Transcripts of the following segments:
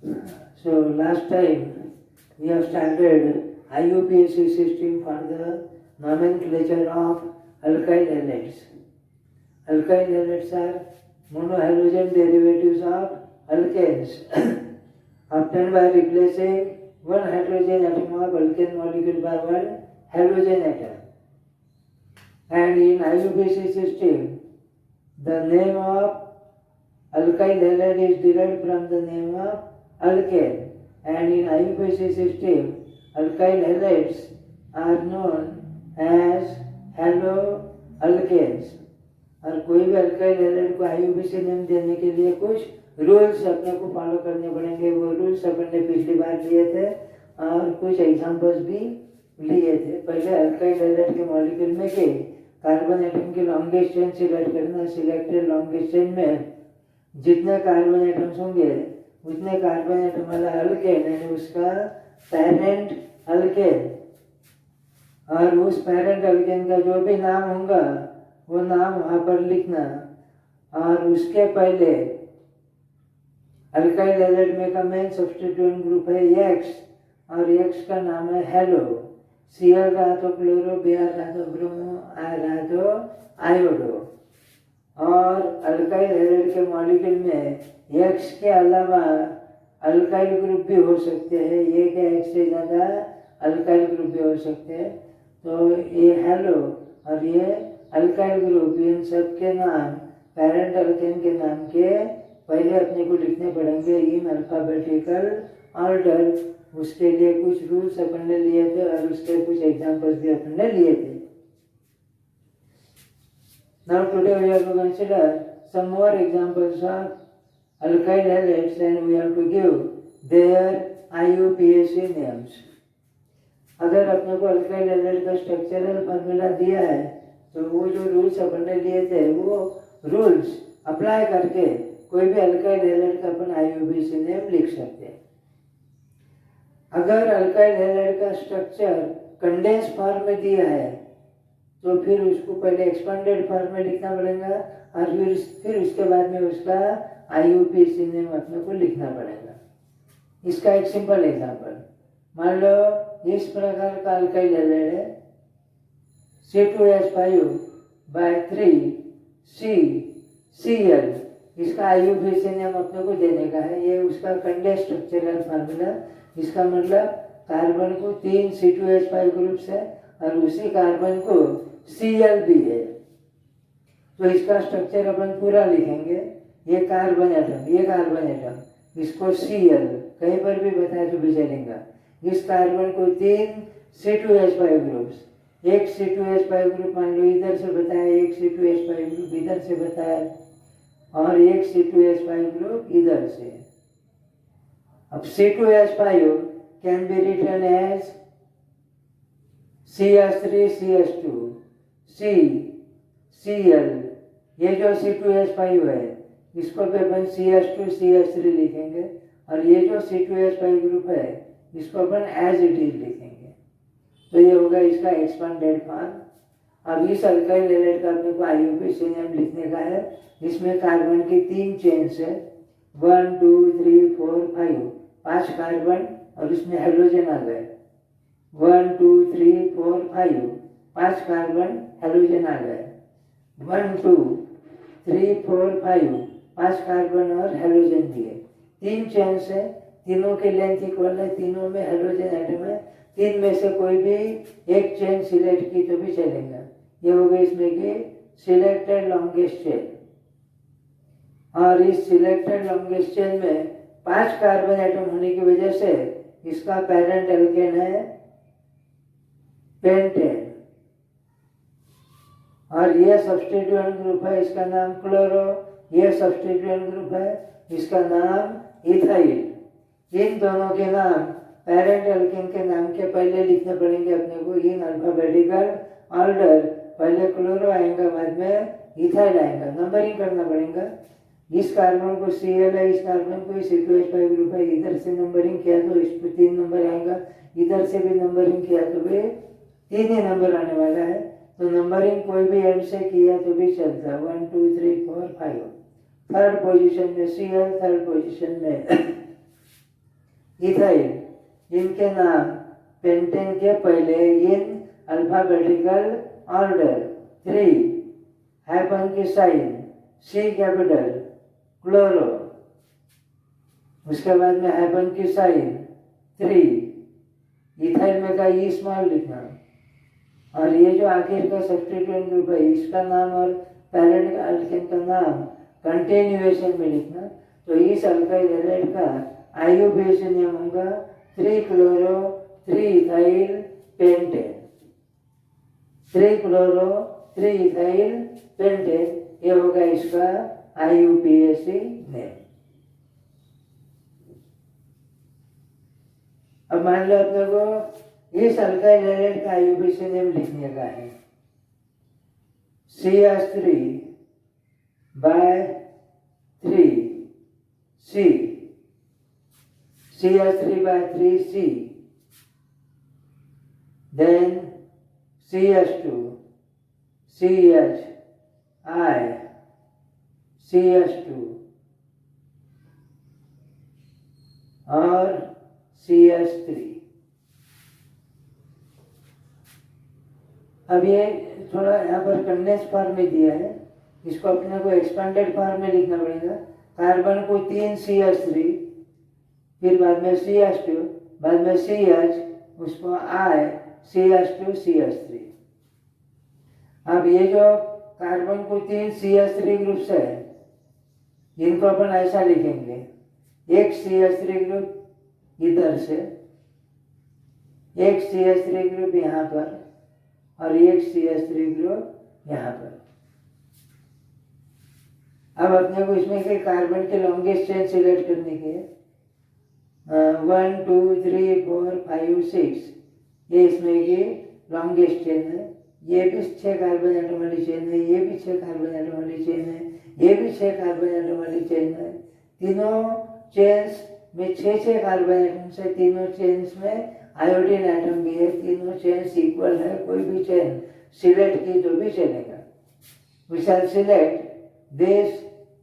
So last time we have started IUPAC system for the nomenclature of alkyl halides. Alkyl halides are monohalogen derivatives of alkanes obtained by replacing one hydrogen atom of alkane molecule by one halogen atom. And in IUPAC system, the name of alkyl halide is derived from the name of alkane, and in IUPAC system, alkyl halides are known as haloalkanes. और कोई भी alkyl halide को IUPAC name देने के लिए कुछ rules अपने को फॉलो करने पड़ेंगे। वो रूल्स अपन ने पिछली बार लिए थे और कुछ एग्जांपल्स भी लिए थे। पहले अल्काइल हैलाइड के मॉलिक्यूल में के कार्बन एटम की लॉन्गेस्ट चेन सिलेक्ट करना। सिलेक्टेड लॉन्गेस्ट चेन में जितने कार्बन एटम्स होंगे उतने कार्बन एटम वाला अल्केन यानी उसका पेरेंट अल्केन, और उस पेरेंट अल्केन का जो भी नाम होगा वो नाम वहाँ पर लिखना। और उसके पहले अल्काइल हैलाइड में का मेन सब्स्टिट्यूएंट ग्रुप है X, और X का नाम है हेलो। Cl रहा तो क्लोरो, Br रहा तो ब्रोमो, I रहा तो आयोडो। और अल्काइल हैलाइड के मॉलिक्यूल में X के अलावा अल्काइल ग्रुप भी हो सकते हैं, एक या एक से ज़्यादा अल्काइल ग्रुप भी हो सकते हैं। तो ये हेलो और ये अल्काइल ग्रुप, इन सब के नाम पेरेंट अल्केन के नाम के पहले अपने को लिखने पड़ेंगे इन अल्फाबेटिकल ऑर्डर। उसके लिए कुछ रूल्स अपन ने लिए थे और उसके कुछ एग्जांपल्स भी अपन ने लिए थे। Now today we have to consider some more examples of alkyl halides and we have to give their IUPAC names. अगर अपने को अल्काइल हैलाइड का स्ट्रक्चरल फार्मूला दिया है तो वो जो रूल्स अपन ने लिए थे वो रूल्स अप्लाई करके कोई भी अल्काइल हैलाइड का अपन IUPAC नेम लिख सकते हैं। अगर अल्काइल हैलाइड का स्ट्रक्चर कंडेंस फॉर्म में दिया है तो फिर उसको पहले एक्सपेंडेड फॉर्म में लिखना पड़ेगा और फिर उसके बाद में उसका IUPAC नेम अपने को लिखना पड़ेगा। इसका एक सिंपल एग्जांपल, मान लो इस प्रकार का अल्काइल हैलाइड है C2H5/3CCl। इसका IUPAC नेम अपने को देने का है। ये उसका कंडेंस स्ट्रक्चरल फार्मूला। इसका मतलब कार्बन को 3 C2H5 ग्रुप्स है और उसी कार्बन को Cl भी है। तो इसका स्ट्रक्चर अपन पूरा लिखेंगे। ये कार्बन एटम, इसको Cl कहीं पर भी बताए तो भी चलेगा। इस कार्बन को 3 C2H5 ग्रुप्स, एक C2H5 ग्रुप मान लो इधर से बताया, एक C2H5 ग्रुप इधर से बताया और एक C2H5 ग्रुप इधर से। अब C2H5 can be written as CH3CH2 CCl। ये जो C2H5 है इसको भी अपन CH2CH3 लिखेंगे और ये जो C2H5 ग्रुप है इसको अपन एज इट इज लिखेंगे। तो ये होगा इसका एक्सपेंडेड फॉर्म। अब इस अल्काइल हैलाइड का अपने को IUPAC नेम लिखने का है। इसमें कार्बन की 3 चेन्स है, 1 2 3 4 5, 5 कार्बन और इसमें हेलोजन आ गए। 1 2 3 4 5, 5 कार्बन हेलोजन आ गए। 1 2 3 4 5, 5 कार्बन और हेलोजन दिए। 3 चेन्स है, तीनों के लेंथ इक्वल है, तीनों में हेलोजन एटम है। 3 में से कोई भी एक चेन सिलेक्ट की तो भी चलेगा। ये हो गई इसमें की सिलेक्टेड लॉन्गेस्ट चेन। और इस सिलेक्टेड लॉन्गेस्ट चेन में 5 कार्बन एटम होने की वजह से इसका पेरेंट अल्केन है पेंटेन। और ये सब्स्टिट्यूएंट ग्रुप है, इसका नाम क्लोरो। ये सब्स्टिट्यूएंट ग्रुप है, इसका नाम इथाइल। इन दोनों के नाम पेरेंट अल्केन के नाम के पहले लिखने पड़ेंगे अपने को इन अल्फाबेटिकल ऑर्डर। पहले क्लोरो आएगा, बाद में इथाइल आएगा, नंबरिंग करना पड़ेगा। इस कार्बन को Cl है, इस कार्बन को C2H5 ग्रुप है, इधर से नंबरिंग किया तो इस पर 3 नंबर आएगा, इधर से भी नंबरिंग किया तो भी 3 ही नंबर आने वाला है। तो नंबरिंग कोई भी एंड से किया तो भी चलता है, 1 2 3 4 5। थर्ड पोजीशन में Cl, थर्ड पोजीशन में इथाइल इनके नाम पेंटेन के पहले इन अल्फाबेटिकल ऑर्डर 3 हाइफन की साइन C कैपिटल क्लोरो, उसके बाद में हाइफन की साइन 3 इथाइल में का ई स्मॉल लिखना, और ये जो आखिर का सब्स्टिट्यूएंट ग्रुप है इसका नाम और पैरेंट अल्केन का नाम कंटिन्यूएशन में लिखना। तो इस अल्काइल हैलाइड का IUPAC नेम होगा 3 chloro 3 ethyl pentane, 3 chloro 3 ethyl pentane, ये होगा इसका IUPAC नेम। अब मान लो अपने को इस अल्काइल हैलाइड का IUPAC नेम लिखने का है CH3 by 3 C, CH3 by 3 C, then CH2 CH I CH2 और CH3। अब ये थोड़ा यहाँ पर कंडेंस फॉर्म में दिया है, इसको अपने को एक्सपेंडेड फॉर्म में लिखना पड़ेगा। कार्बन को 3 CH3, फिर बाद में CH2, बाद में CH, उसको I CH2 CH3। अब ये जो कार्बन को 3 CH3 ग्रुप्स है इनको अपन ऐसा लिखेंगे, एक CH3 ग्रुप इधर से, एक CH3 ग्रुप यहाँ पर और एक CH3 ग्रुप यहाँ पर। अब अपने को इसमें के कार्बन के लॉन्गेस्ट चेन सिलेक्ट करने के 1 2 3 4 5 6, ये इसमें की लॉन्गेस्ट चेन है। ये भी 6 कार्बन एटम वाली चेन है, ये भी 6 कार्बन एटम वाली चेन है, ये भी 6 कार्बन एटम वाली चेन है। तीनों चेन्स में 6 कार्बन एटम्स है, तीनों चेन्स में आयोडीन एटम भी है, तीनों चेन्स इक्वल है। कोई भी चेन सिलेक्ट की तो भी चलेगा। We shall select this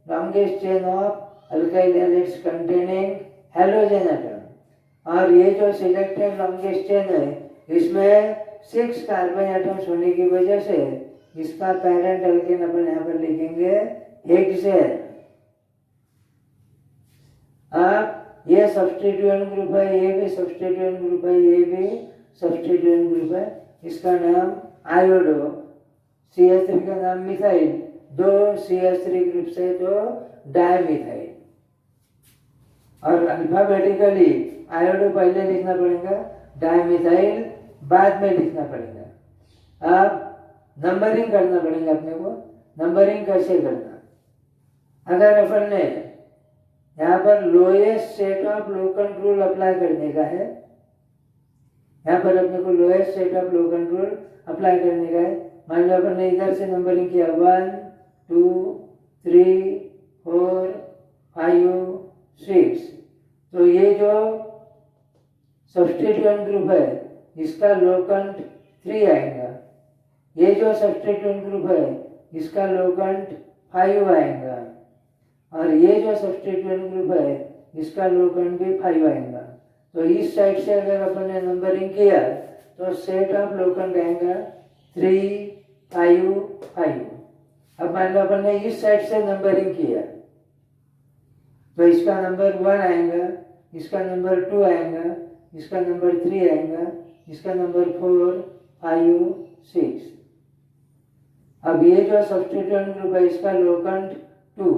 longest chain of alkyl halides containing halogen atom, और ये जो सिलेक्टेड लॉन्गेस्ट चेन है इसमें 6 कार्बन एटम्स होने की वजह से इसका पेरेंट अल्केन अपन यहाँ पर लिखेंगे हेक्सेन। अब ये सब्स्टिट्यूएंट ग्रुप है, ये भी सब्स्टिट्यूएंट ग्रुप है, ये भी सब्स्टिट्यूएंट ग्रुप है, इसका नाम आयोडो। CH3 का नाम मिथाइल, 2 CH3 ग्रुप से तो डायमिथाइल। और अल्फाबेटिकली आयोडो पहले लिखना पड़ेगा, डायमिथाइल बाद में लिखना पड़ेगा। अब नंबरिंग करना पड़ेगा अपने को। नंबरिंग कैसे करना, अगर अपन ने यहाँ पर lowest set of local rule apply करने का है, यहाँ पर अपने को lowest set of local rule apply करने का है। मान लो अपन ने इधर से नंबरिंग किया 1 2 3 4 5 6, तो ये जो सब्स्टिट्यूएंट ग्रुप है इसका लोकेंट 3 आएगा, ये जो सब्स्टिट्यूएंट ग्रुप है इसका लोकेंट 5 आएगा, और ये जो सब्स्टिट्यूएंट ग्रुप है इसका लोकेंट भी 5 आएगा। तो इस साइड से अगर अपन ने नंबरिंग किया तो सेट ऑफ लोकेंट आएगा 3 5 5। अब मान लो अपन ने इस साइड से नंबरिंग किया तो इसका नंबर 1 आएगा, इसका नंबर 2 आएगा, इसका नंबर 3 आएगा, इसका नंबर 4 5 6। अब ये जो सब्स्टिट्यूएंट ग्रुप है इसका लोकेंट 2,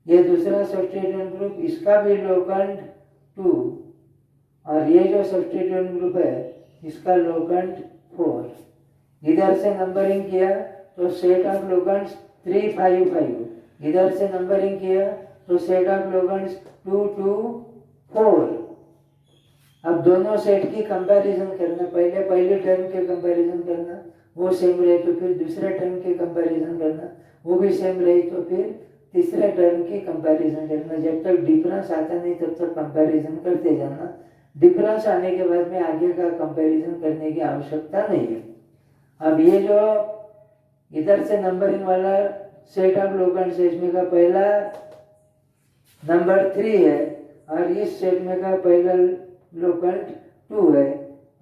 ये दूसरा सब्स्टिट्यूएंट ग्रुप इसका भी लोकेंट 2, और ये जो सब्स्टिट्यूएंट ग्रुप है इसका लोकेंट 4। इधर से नंबरिंग किया तो सेट ऑफ लोकेंट्स 3 5 5, इधर से नंबरिंग किया तो सेट ऑफ लोकेंट्स 2 2 4। अब दोनों सेट की कंपैरिजन करना, पहले टर्म के कंपैरिजन करना, वो सेम रहे तो फिर दूसरे टर्म के कंपैरिजन करना, वो भी सेम रहे तो फिर तीसरे टर्म की कंपैरिजन करना। जब तक डिफरेंस आता नहीं तब तक कंपैरिजन करते जाना। डिफरेंस आने के बाद में आगे का कंपैरिजन करने की आवश्यकता नहीं है। अब ये जो इधर से नंबरिंग वाला सेट ऑफ लोकेंट्स है इसमें का पहला नंबर 3 है, और इस सेट में का पहला लोकेंट 2 है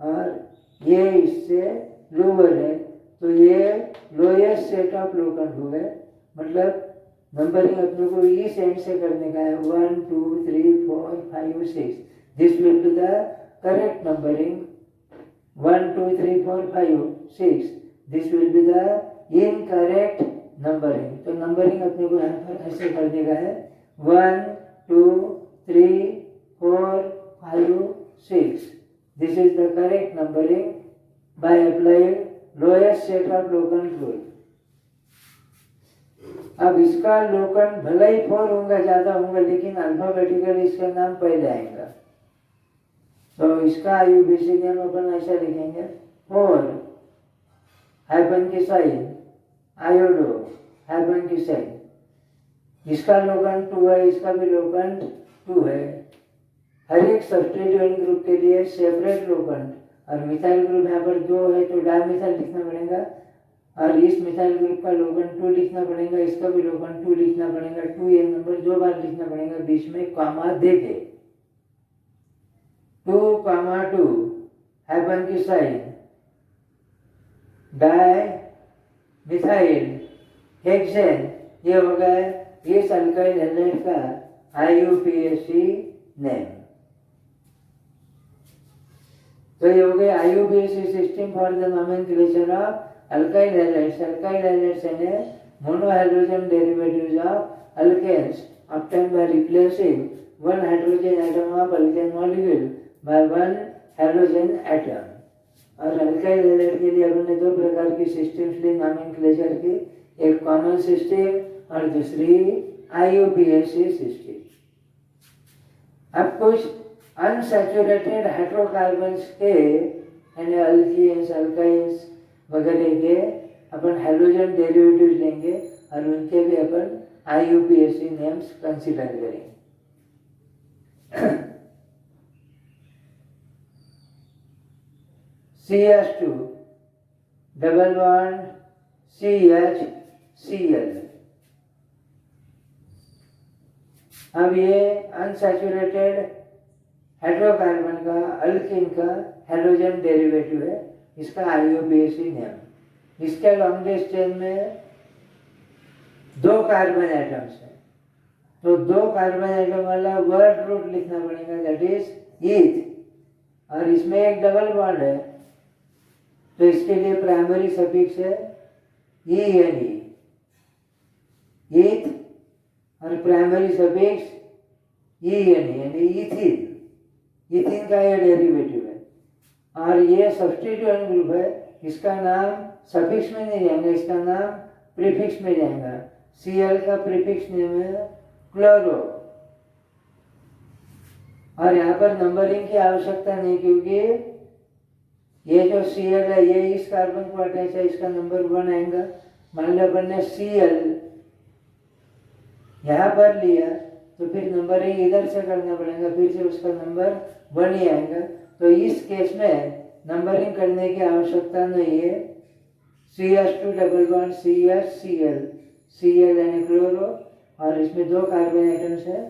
और ये इससे लोअर है, तो ये लोएस्ट सेट ऑफ लोकेंट हो गए। मतलब नंबरिंग अपने को इस एंड से करने का है 1 2 3 4 5 6। This will be the correct numbering 1 2 3 4 5 6। This will be the incorrect numbering. तो नंबरिंग अपने को यहाँ पर ऐसे करने का है 1 2 3 4 5 6। This is the correct numbering by applying lowest set of locant rule. अब इसका लोकेंट भले ही 4 होगा, ज्यादा होगा, लेकिन अल्फाबेटिकली इसका नाम पहले आएगा। तो इसका आईयूबीसी नेम अपन ऐसा लिखेंगे 4 हाइफन की साइन आयोडो हाइफन की साइन। इसका लोकेंट 2 है, इसका भी लोकेंट 2 है। हर एक सब्स्टिट्यूएंट ग्रुप के लिए सेपरेट लोकेंट, और मिथाइल ग्रुप यहाँ पर 2 है तो डायमिथाइल लिखना पड़ेगा, और इस मिथाइल ग्रुप का लोकेंट 2 लिखना पड़ेगा, इसका भी लोकेंट 2 लिखना पड़ेगा। 2 ये नंबर 2 बार लिखना पड़ेगा, बीच में कॉमा दे के 2, 2 हाइफन की साइन डाई मिथाइल हेक्सेन। ये हो गया इस अल्काइल हैलाइड का आईयूपीएसी नेम। तो ये हो गया IUPAC system for the nomenclature of alkyl halides. Alkyl halides यानी monohydrogen derivatives of alkanes obtained by replacing one hydrogen atom of alkane molecule by one halogen atom। और alkyl halide के लिए हमने 2 प्रकार की सिस्टम्स ली नोमेनक्लेचर की, एक common system और दूसरी आईयूपीएसी सिस्टम। अब कुछ अनसैचुरेटेड हाइड्रोकार्बन्स के यानी अल्कीन्स अल्काइन्स वगैरह के अपन हैलोजन डेरिवेटिव्स लेंगे और उनके भी अपन आईयूपीएसी नेम्स कंसीडर करेंगे। CH2 double bond CH Cl। अब ये अनसैचुरेटेड हाइड्रोकार्बन का अल्कीन का हैलोजन डेरिवेटिव है, इसका आईयूपीएसी नेम। इसके लॉन्गेस्ट चेन में 2 कार्बन एटम्स है, तो 2 कार्बन एटम वाला वर्ड रूट लिखना पड़ेगा, दैट इज ईथ। और इसमें एक डबल बॉन्ड है, तो इसके लिए प्राइमरी सफिक्स है ENE ईथ, और प्राइमरी सफिक्स ENE यानी इथिन। इथिन का ये डेरिवेटिव है और ये सब्स्टिट्यूएंट ग्रुप है, इसका नाम सफिक्स में नहीं जाएगा, इसका नाम प्रीफिक्स में जाएगा। Cl का प्रीफिक्स नेम है क्लोरो। और यहाँ पर नंबरिंग की आवश्यकता नहीं, क्योंकि ये जो Cl है ये इस कार्बन को अटैच है, इसका नंबर 1 आएगा। मान लो अपन ने Cl यहाँ पर लिया तो फिर नंबरिंग इधर से करना पड़ेगा, फिर से उसका नंबर 1 ही आएगा। तो इस केस में नंबरिंग करने की आवश्यकता नहीं है। CH2 double bond CH Cl यानी क्लोरो, और इसमें 2 कार्बन एटम्स है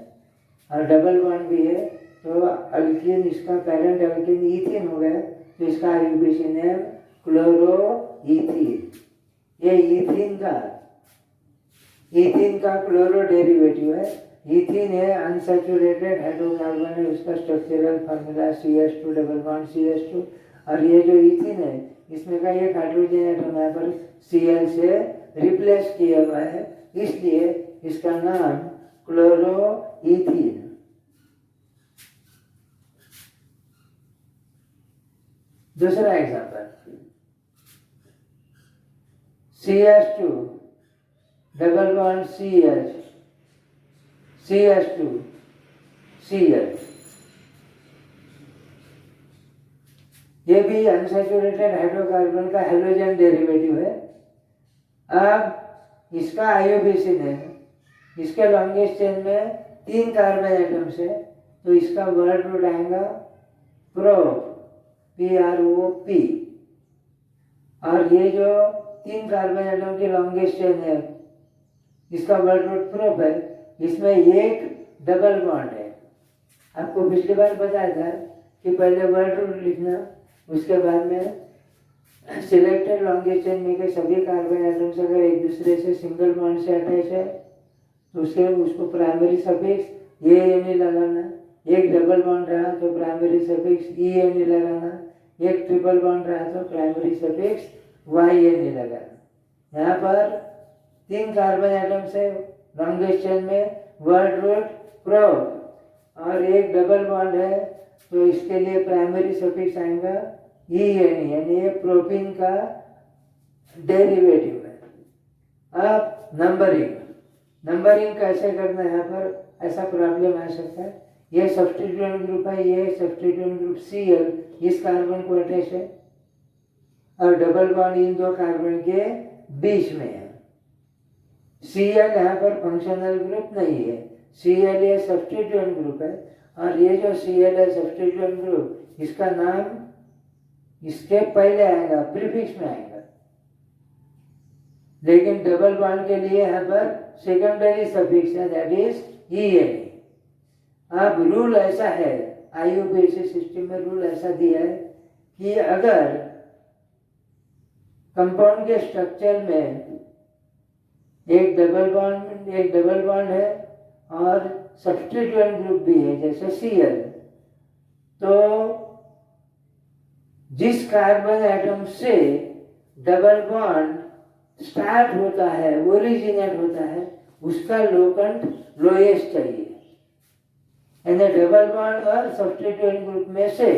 और डबल बॉन्ड भी है, तो अल्कीन, इसका पेरेंट अल्कीन इथिन हो गया, तो इसका आईयूपीएसी नेम क्लोरो इथिन। ये इथिन का क्लोरो डेरिवेटिव है। इथिन है अनसैचुरेटेड हाइड्रोकार्बन है, उसका structural formula CH2 double bond CH2। और ये जो इथिन है इसमें का एक हाइड्रोजन एटम यहाँ पर Cl से रिप्लेस किया हुआ है, इसलिए इसका नाम क्लोरो इथिन। दूसरा example CH2 double bond CH2 Cl। ये भी अनसैचुरेटेड हाइड्रोकार्बन का हैलोजन डेरिवेटिव है। अब इसका आईयूपीएसी नेम, इसके लॉन्गेस्ट चेन में 3 कार्बन एटम्स है, तो इसका वर्ड रूट आएगा प्रोप PROP। और ये जो 3 कार्बन एटम की लॉन्गेस्ट चेन है इसका वर्ड रूट प्रोप है, इसमें एक डबल बॉन्ड है, आपको पिछली बार बताया था कि पहले वर्ड रूल लिखना, उसके बाद में सिलेक्टेड लॉन्गेस्ट चेन में के सभी कार्बन एटम्स अगर एक दूसरे से सिंगल बॉन्ड से अटैच है तो उसको प्राइमरी सफिक्स ए एन लगाना, एक डबल बॉन्ड रहा तो प्राइमरी सफिक्स ई एन लगाना, एक ट्रिपल बॉन्ड रहा तो प्राइमरी सफिक्स वाई एन लगाना। यहाँ पर 3 कार्बन एटम्स है लॉन्गेस्ट चेन में, वर्ड रूट प्रोप, और एक डबल बॉन्ड है तो इसके लिए प्राइमरी सफिक्स आएगा ई एन, यानी ये प्रोपीन का डेरिवेटिव है। अब नंबरिंग कैसे करना है, यहाँ पर ऐसा प्रॉब्लम आ सकता है। ये सब्स्टिट्यूएंट ग्रुप है, ये सब्स्टिट्यूएंट ग्रुप Cl इस कार्बन को अटैच है और डबल बॉन्ड इन 2 कार्बन के बीच में है। Cl यहाँ पर फंक्शनल ग्रुप नहीं है, Cl ये सब्स्टिट्यूएंट ग्रुप है और ये जो Cl है सब्स्टिट्यूएंट ग्रुप, इसका नाम इसके पहले आएगा, प्रीफिक्स में आएगा। लेकिन डबल बॉन्ड के लिए यहाँ पर सेकेंडरी सफिक्स है, दैट इज ई एन। अब रूल ऐसा है, IUPAC सिस्टम में रूल ऐसा दिया है कि अगर कंपाउंड के स्ट्रक्चर में एक डबल बॉन्ड है और सब्स्टिट्यूएंट ग्रुप भी है जैसे Cl, तो जिस कार्बन एटम से डबल बॉन्ड स्टार्ट होता है, ओरिजिनेट होता है, उसका लोकेंट लोएस्ट चाहिए। यानी डबल बॉन्ड और सब्स्टिट्यूएंट ग्रुप में से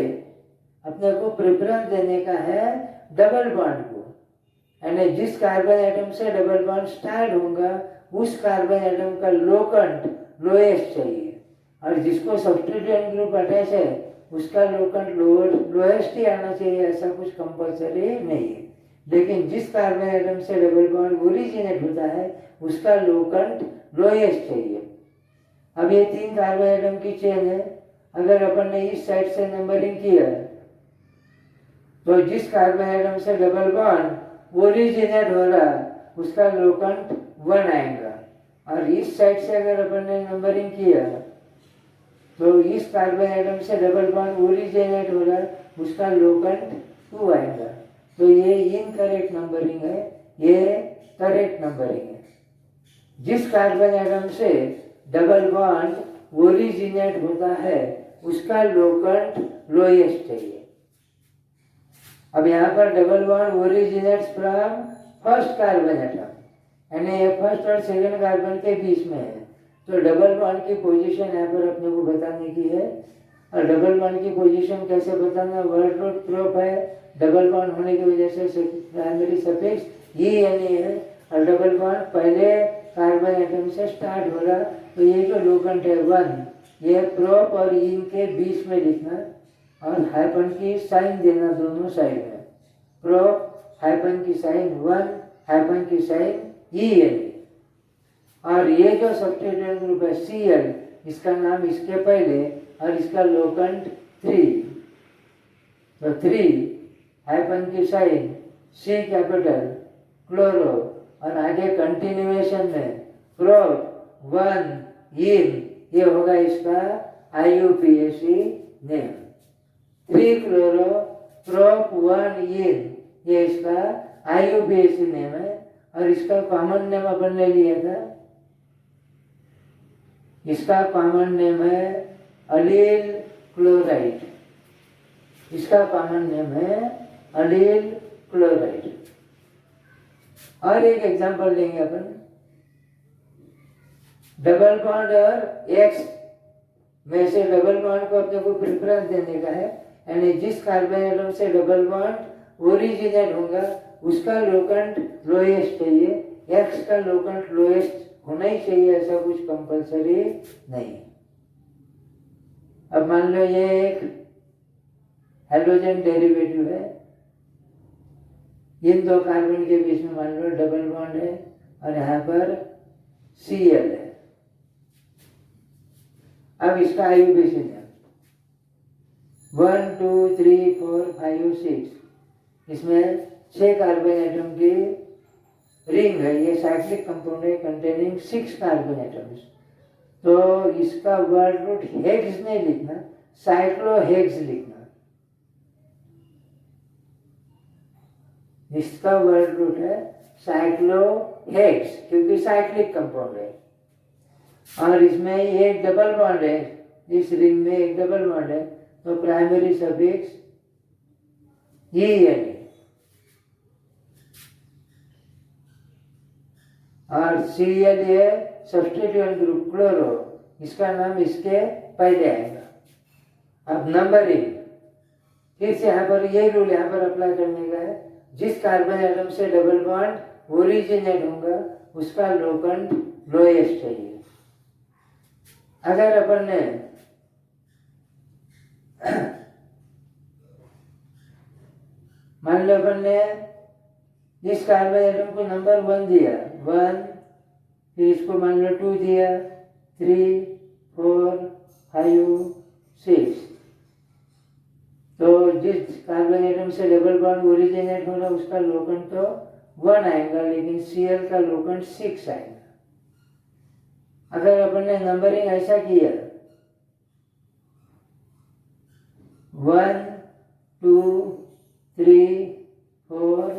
अपने को प्रेफरेंस देने का है डबल बॉन्ड को, यानी जिस कार्बन एटम से डबल बॉन्ड स्टार्ट होगा उस कार्बन एटम का लोकेंट लोएस्ट चाहिए, और जिसको सब्स्टिट्यूएंट ग्रुप अटैच है उसका लोकेंट लोएस्ट ही आना चाहिए, ऐसा कुछ कंपल्सरी नहीं है। लेकिन जिस कार्बन एटम से डबल बॉन्ड ओरिजिनेट होता है उसका लोकेंट लोएस्ट चाहिए। अब ये 3 कार्बन एटम की चेन है, अगर अपन ने इस साइड से नंबरिंग किया तो जिस कार्बन एटम से डबल बॉन्ड ओरिजिनेट हो रहा उसका लोकेंट 1 आएगा, और इस साइड से अगर अपन ने नंबरिंग किया तो इस कार्बन एटम से डबल बॉन्ड ओरिजिनेट हो रहा उसका लोकेंट 2 आएगा। तो ये इनकरेक्ट नंबरिंग है, ये करेक्ट नंबरिंग है। जिस कार्बन एटम से डबल बॉन्ड ओरिजिनेट होता है उसका लोकेंट लोएस्ट चाहिए। अब यहाँ पर double bond originates from first carbon atom, यानी ये फर्स्ट और सेकंड कार्बन के बीच में है, तो डबल बॉन्ड की पोजीशन यहाँ पर अपने को बताने की है। और डबल बॉन्ड की पोजीशन कैसे बताना, वर्ड रूट प्रोप है, डबल बॉन्ड होने की वजह से प्राइमरी सफिक्स ई एन है, और डबल बॉन्ड पहले कार्बन एटम से स्टार्ट हो रहा, तो ये जो लोकेंट है 1, ये प्रोप और इन के बीच में लिखना और हाइफन की साइन देना दोनों साइड में, प्रोप हाइफन की साइन 1, हाइफन की साइन ई एन। और ये जो सब्स्टिट्यूएंट ग्रुप है Cl, इसका नाम इसके पहले और इसका लोकेंट 3, तो 3 हाइफन की साइन C कैपिटल क्लोरो, और आगे कंटिन्यूएशन में प्रोप 1 इन, ये होगा इसका IUPAC नेम। 3 क्लोरो प्रोप 1 इन, ये इसका IUPAC नेम है। और इसका कॉमन नेम अपन ने लिया था, इसका कॉमन नेम है अलील क्लोराइड, इसका कॉमन नेम है अलील क्लोराइड। और एक एग्जांपल लेंगे अपन, डबल बॉन्ड और X में से डबल बॉन्ड को अपने को प्रेफरेंस देने का है, यानी जिस कार्बन एटम से डबल बॉन्ड ओरिजिनेट होगा उसका लोकेंट लोएस्ट चाहिए, X का लोकेंट लोएस्ट होना ही चाहिए, ऐसा कुछ कंपल्सरी नहीं। अब मान लो ये एक हाइड्रोजन डेरिवेटिव है, इन 2 कार्बन के बीच में मान लो डबल बॉन्ड है और यहाँ पर Cl है। अब इसका IUPAC है 1 2 3 4 5 6, इसमें 6 कार्बन एटम की रिंग है, ये साइक्लिक कंपाउंड है कंटेनिंग 6 कार्बन एटम्स। तो इसका वर्ड रूट हेक्स नहीं लिखना, साइक्लोहेक्स लिखना। इसका वर्ड रूट है साइक्लोहेक्स, क्योंकि साइक्लिक कंपाउंड है और इसमें एक डबल बॉन्ड है, इस रिंग में एक डबल बॉन्ड है, तो प्राइमरी सफिक्स EN और Cl ये सब्स्टिट्यूएंट ग्रुप क्लोरो, इसका नाम इसके पहले आएगा। अब नंबरिंग फिर से यहाँ पर ये रूल यहाँ पर अप्लाई करने का है, जिस कार्बन एटम से डबल बॉन्ड ओरिजिनेट होगा उसका लोकेंट लोएस्ट चाहिए। अगर अपन ने मान लो अपन ने इस कार्बन एटम को नंबर 1 दिया, 1, फिर इसको मान लो 2 दिया, 3, 4, 5, 6, तो जिस कार्बन एटम से डबल बॉन्ड ओरिजिनेट होगा उसका लोकेंट तो 1 आएगा, लेकिन Cl का लोकेंट 6 आएगा। अगर अपन ने नंबरिंग ऐसा किया 1, 2, 3, 4,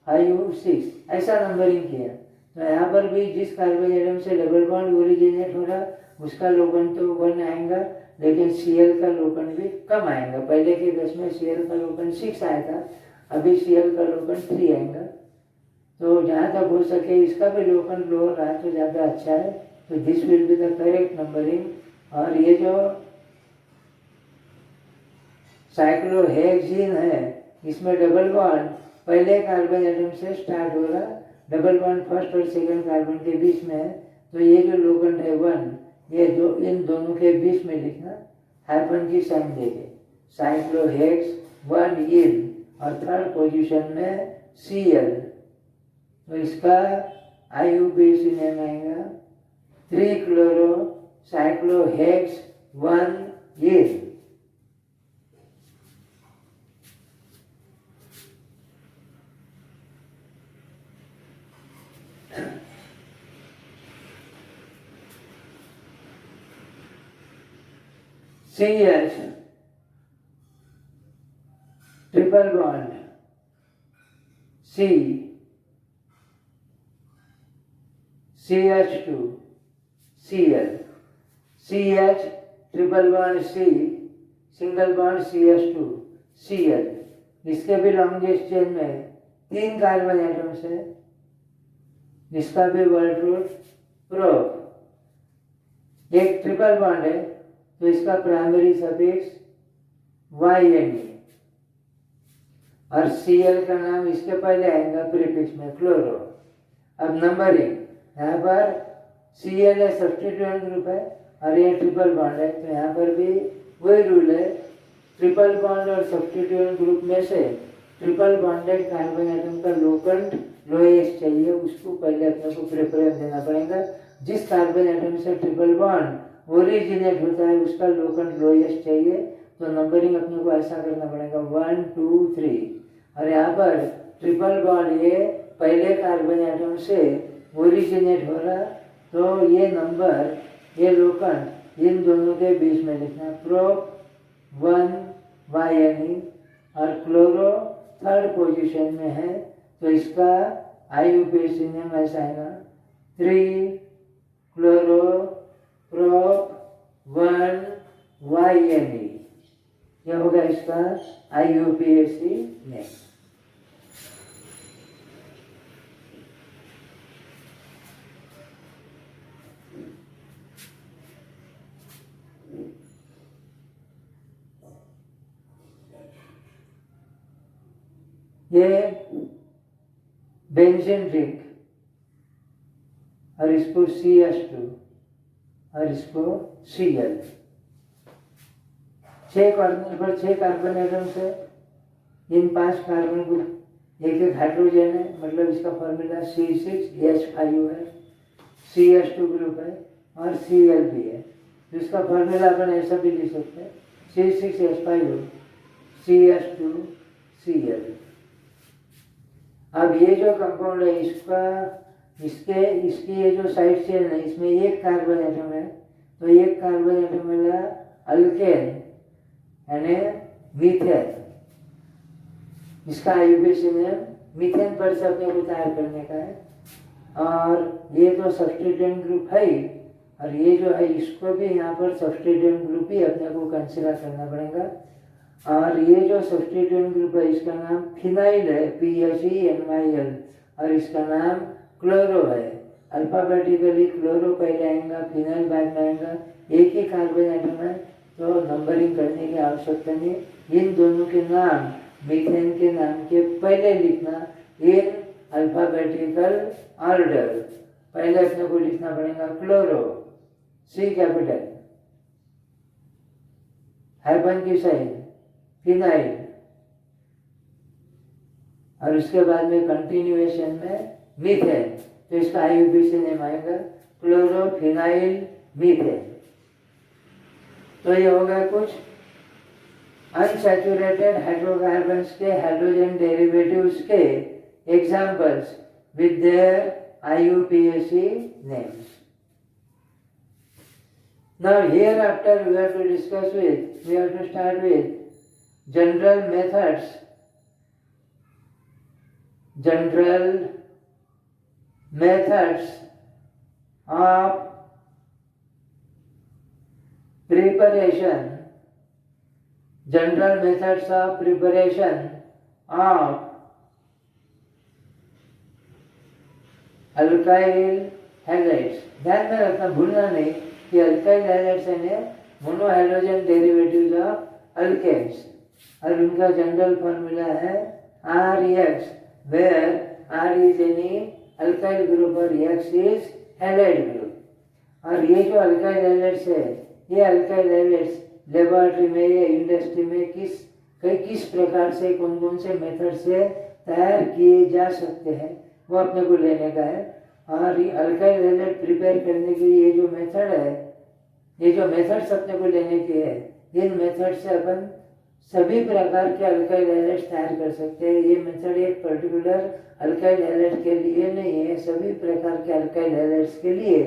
5, 6 ऐसा नंबरिंग किया, तो यहाँ पर भी जिस कार्बन एटम से डबल बॉन्ड ओरिजिनेट हो रहा उसका लोकेंट तो 1 आएगा, लेकिन Cl का लोकेंट भी कम आएगा। पहले के केस में Cl का लोकेंट 6 आया था, अभी Cl का लोकेंट 3 आएगा। तो जहाँ तक हो सके इसका भी लोकेंट लो रहा है तो ज़्यादा अच्छा है, तो this will be the correct numbering. और ये जो साइक्लोहेक्सीन है इसमें डबल बॉन्ड पहले कार्बन एटम से स्टार्ट हो रहा, डबल बॉन्ड फर्स्ट और सेकंड कार्बन के बीच में है, तो ये जो लोकेंट है 1, ये जो इन दोनों के बीच में लिखना, हाइफन की साइन देके साइक्लोहेक्स 1 इन और थर्ड पोजीशन में Cl, तो इसका IUPAC नेम आएगा 3 क्लोरो साइक्लोहेक्स 1 इन। CH triple bond C, CH2 Cl, CH triple bond C, single bond CH2 Cl, इसके भी लॉन्गेस्ट चेन में 3 कार्बन एटम्स है, इसका भी वर्ड रूट प्रोप, एक ट्रिपल बॉन्ड है तो इसका प्राइमरी सफिक्स YNE और Cl का नाम इसके पहले आएगा प्रीफिक्स में क्लोरो। अब नंबरिंग, यहाँ पर Cl है सब्स्टिट्यूएंट ग्रुप है और ये ट्रिपल बॉन्ड है, तो यहाँ पर भी वही रूल है, ट्रिपल बॉन्ड और सब्स्टिट्यूएंट ग्रुप में से ट्रिपल बॉन्डेड कार्बन एटम का लोकेंट लोएस्ट चाहिए, उसको पहले अपने को प्रेफरेंस देना पड़ेगा। जिस कार्बन एटम से ट्रिपल बॉन्ड ओरिजिनेट होता है उसका लोकेंट लोएस्ट चाहिए, तो नंबरिंग अपने को ऐसा करना पड़ेगा 1, 2, 3 और यहाँ पर ट्रिपल बॉन्ड ये पहले कार्बन एटम से ओरिजिनेट हो रहा, तो ये नंबर ये लोकेंट इन दोनों के बीच में लिखना, प्रोप 1 YNE और क्लोरो थर्ड पोजीशन में है, तो इसका IUPAC नेम ऐसा आएगा 3 क्लोरो प्रोप 1 YNE, यह होगा इसका IUPAC नेम। ये बेंजीन रिंग और इसको CH2 और इसको Cl, 6 कॉर्नर पर 6 कार्बन एटम्स है, इन 5 कार्बन को एक हाइड्रोजन है, मतलब इसका फॉर्मूला C6H5 है, CH2 ग्रुप है और Cl भी है, तो इसका फॉर्मूला अपन ऐसा भी लिख सकते हैं C6H5 CH2 Cl। अब ये जो कंपाउंड है इसकी ये जो साइड चेन है इसमें एक कार्बन एटम है, तो एक कार्बन एटम मिला अल्केन यानी मीथेन, इसका आईयूपीएसी नेम मीथेन पर से अपने को तैयार करने का है। और ये तो सब्स्टिट्यूएंट ग्रुप है ही, और ये जो है इसको भी यहाँ पर सब्स्टिट्यूएंट ग्रुप ही अपने को कंसीडर करना पड़ेगा। और ये जो सब्स्टिट्यूएंट ग्रुप है इसका नाम फिनाइल है, PHENYL, और इसका नाम क्लोरो है। अल्फाबेटिकली क्लोरो पहले आएगा, फिनाइल बाद में आएगा। एक ही कार्बन एटम है तो नंबरिंग करने की आवश्यकता नहीं। इन दोनों के नाम मीथेन के नाम के पहले लिखना इन अल्फाबेटिकल ऑर्डर। पहले अपने को लिखना पड़ेगा क्लोरो, C कैपिटल, हाइफन की साइन, फिनाइल, और उसके बाद में कंटिन्यूएशन में मीथेन। तो इसका आईयूपीएसी नेम आएगा क्लोरोफिनाइल मीथेन। तो ये होगा कुछ अनसैचुरेटेड हाइड्रोकार्बन्स के हाइड्रोजन डेरिवेटिव्स के examples with their IUPAC names. Now hereafter we have to start with general methods of preparation of alkyl halides. ध्यान में रखना, भूलना नहीं कि अल्काइल हैलाइड्स यानी मोनोहाइड्रोजन डेरिवेटिव्स ऑफ अल्केन्स, और उनका जनरल फॉर्मूला है RX, where R is any alkyl group और X इज हैलाइड ग्रुप। और ये जो अल्काइल हैलाइड्स है, ये अल्काइल हैलाइड्स लेबोरेटरी में या इंडस्ट्री में किस प्रकार से कौन से मेथड से तैयार किए जा सकते हैं वो अपने को लेने का है। और ये अल्काइल हैलाइड प्रिपेयर करने की ये जो मेथड है, ये जो मेथड्स अपने को लेने की है, इन मेथड से अपन सभी प्रकार के अल्काइल हैलाइड्स तैयार कर सकते हैं। ये मेथड एक पर्टिकुलर अल्काइल हैलाइड के लिए नहीं है, सभी प्रकार के अल्काइल हैलाइड्स के लिए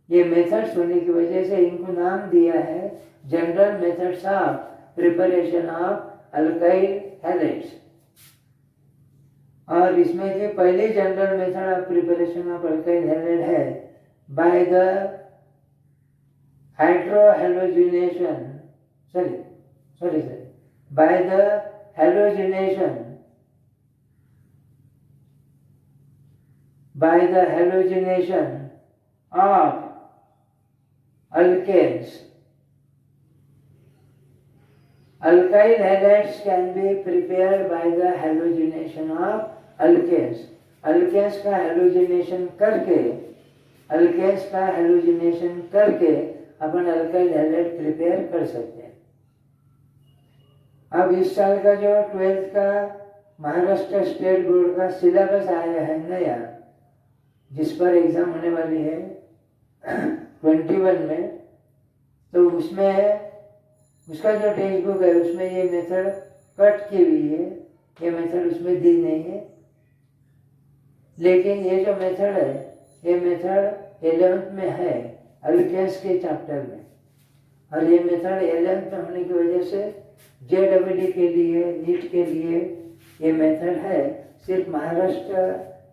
ये मेथड्स होने की वजह से इनको नाम दिया है general methods of preparation of alkyl halides. और इसमें जो पहली general method of preparation of alkyl halide है by the hydrohalogenation by the halogenation of alkanes. Alkyl halides can be prepared by the halogenation of alkanes. Alkanes का halogenation करके अपन alkyl halide prepare कर सकते हैं। अब इस साल का जो 12th का महाराष्ट्र स्टेट बोर्ड का सिलेबस आया है नया, जिस पर एग्जाम होने वाली है 21 में, तो उसमें उसका जो टेक्स्ट बुक है उसमें ये मेथड कट की हुई है, ये मेथड उसमें दी नहीं है। लेकिन ये जो मेथड है ये मेथड 11th में है अल्केन्स के चैप्टर में, और ये मेथड 11th में होने की वजह से JEE के लिए, नीट के लिए ये मेथड है। सिर्फ महाराष्ट्र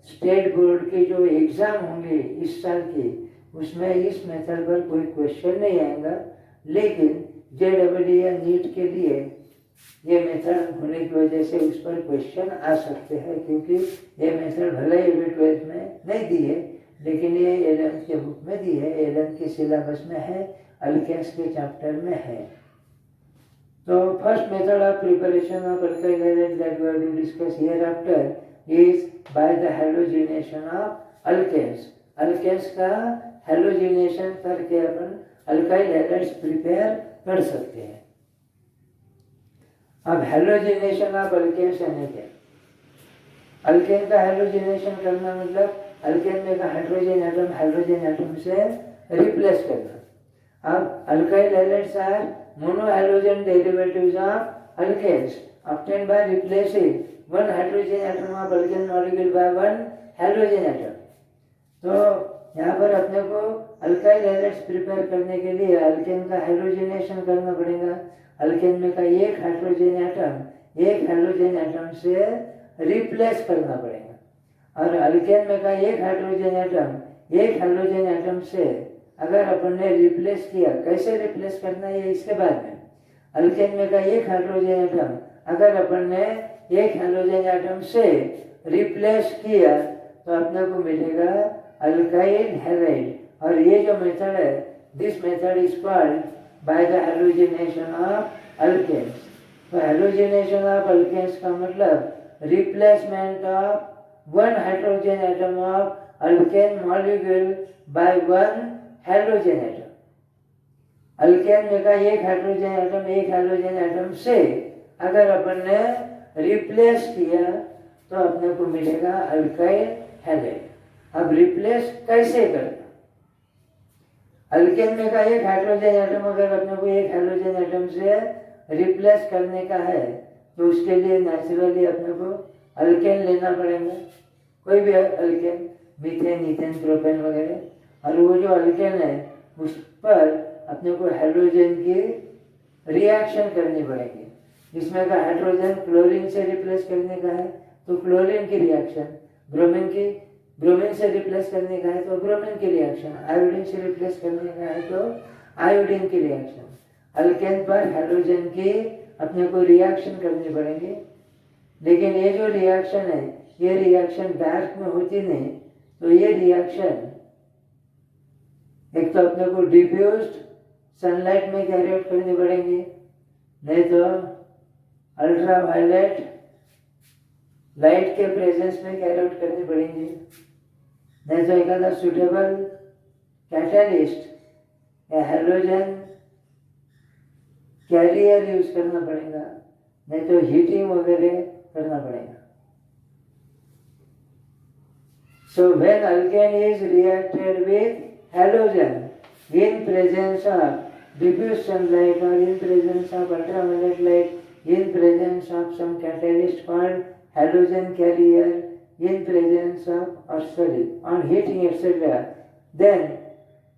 स्टेट बोर्ड के जो एग्ज़ाम होंगे इस साल के, उसमें इस मेथड पर कोई क्वेश्चन नहीं आएगा, लेकिन JEE या नीट के लिए ये मेथड होने की वजह से उस पर क्वेश्चन आ सकते हैं, क्योंकि ये मेथड भले ही अभी 12th में नहीं दी है, लेकिन ये 11th के बुक में दी है, 11th के सिलेबस में है, अल्केन्स के चैप्टर में है। तो first method of preparation of alkyl halide that we are to discuss here after is by the halogenation of alkanes. Alkanes का हैलोजिनेशन करके अपन अल्काइल हैलाइड्स प्रिपेयर कर सकते हैं। अब हैलोजिनेशन ऑफ अल्केन्स यानी क्या? अल्केन का हैलोजिनेशन करना मतलब अल्केन में का हाइड्रोजन एटम से रिप्लेस करना। अब alkyl halides are monohydrogen derivatives of alkanes obtained by replacing one hydrogen atom of alkane molecule by one halogen atom। तो यहाँ पर अपने को अल्काइल हैलाइड्स प्रिपेयर करने के लिए अल्केन का हेलोजिनेशन करना पड़ेगा। अल्केन में का एक हाइड्रोजन एटम से रिप्लेस करना पड़ेगा। और अल्केन में का एक हाइड्रोजन एटम से अगर अपन ने रिप्लेस किया, कैसे रिप्लेस करना है इसके बाद में। अल्केन में का एक हाइड्रोजन एटम अगर अपन ने एक हाइड्रोजन एटम से रिप्लेस किया तो अपने को मिलेगा अल्काइल हैलाइड। और ये जो मेथड है, this method is called by the halogenation of alkanes. तो हेलोजिनेशन ऑफ अल्केन्स का मतलब replacement of one hydrogen atom of alkane molecule by one hydrogen atom. Alkane में का एक हाइड्रोजन एटम से अगर अपन ने रिप्लेस किया तो अपने को मिलेगा अल्काइल हैलाइड। अब रिप्लेस कैसे करना? अल्केन में का एक हाइड्रोजन एटम अगर अपने को एक हाइड्रोजन एटम से रिप्लेस करने का है तो उसके लिए नेचुरली अपने को अल्केन लेना पड़ेगा, कोई भी अल्केन, मीथेन, ईथेन, प्रोपेन वगैरह। और वो जो अल्केन है उस पर अपने को हाइड्रोजन की रिएक्शन करनी पड़ेगी। इसमें का हाइड्रोजन क्लोरीन से रिप्लेस करने का है तो क्लोरीन की रिएक्शन, ब्रोमीन से रिप्लेस करने का है तो ब्रोमीन की रिएक्शन, आयोडीन से रिप्लेस करने का है तो आयोडीन की रिएक्शन। अल्केन पर हाइड्रोजन की अपने को रिएक्शन करनी पड़ेगी। लेकिन ये जो रिएक्शन है ये रिएक्शन डार्क में होती नहीं, तो ये रिएक्शन एक तो अपने को डिफ्यूज्ड सनलाइट में कैरी आउट करनी पड़ेगी, नहीं तो अल्ट्रावायलेट लाइट के प्रेजेंस में कैरी आउट करनी पड़ेगी, नहीं तो एक सुटेबल कैटलिस्ट या हेलोजन कैरियर यूज करना पड़ेगा, नहीं तो हीटिंग वगैरह करना पड़ेगा। So when alkane is reacted with halogen in presence of diffuse sunlight or in presence of ultraviolet light, in presence of some catalyst called halogen carrier, in presence of on heating etc., then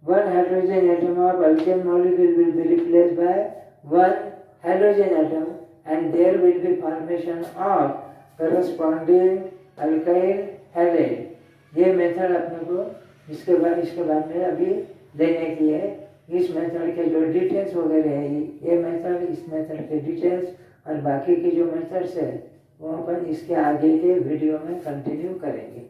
one hydrogen atom of alkane molecule will be replaced by one halogen atom and there will be formation of corresponding alkyl halide. ये method अपने को इसके बाद में अभी लेने की है। इस मेथड के जो डिटेल्स वगैरह है, ये मेथड, इस मेथड के डिटेल्स और बाकी के जो मेथड्स है वो अपन इसके आगे के वीडियो में कंटिन्यू करेंगे।